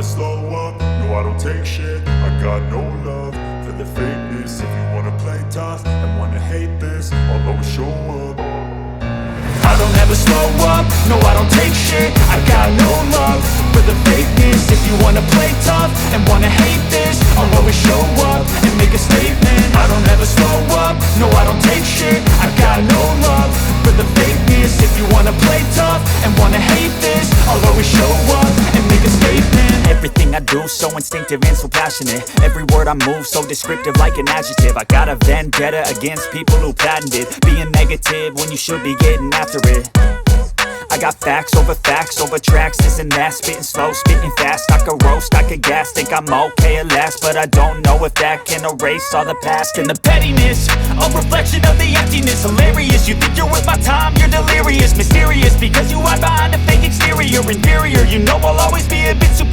slow up, no I don't take shit. I got no love for the fakeness. If you wanna play tough and wanna hate this, I'll always show up. I don't ever slow up, no I don't take shit. I got no love for the fakeness. If you wanna play tough and wanna hate this, I'll always show up and make a statement. I don't ever slow up, no I don't take shit. I got no love for the fakeness. If you wanna play tough and wanna hate this, I'll always show up and make a statement. Everything I do so instinctive and so passionate. Every word I move so descriptive like an adjective. I got a vendetta against people who patented being negative when you should be getting after it. I got facts over tracks, this and that. Spitting slow, spitting fast. I could roast, I could gas. Think I'm okay at last, but I don't know if that can erase all the past. And the pettiness, a reflection of the emptiness. Hilarious, you think you're worth my time, you're delirious. Mysterious, because you hide behind a fake exterior. Inferior, you know I'll always be a bit superior.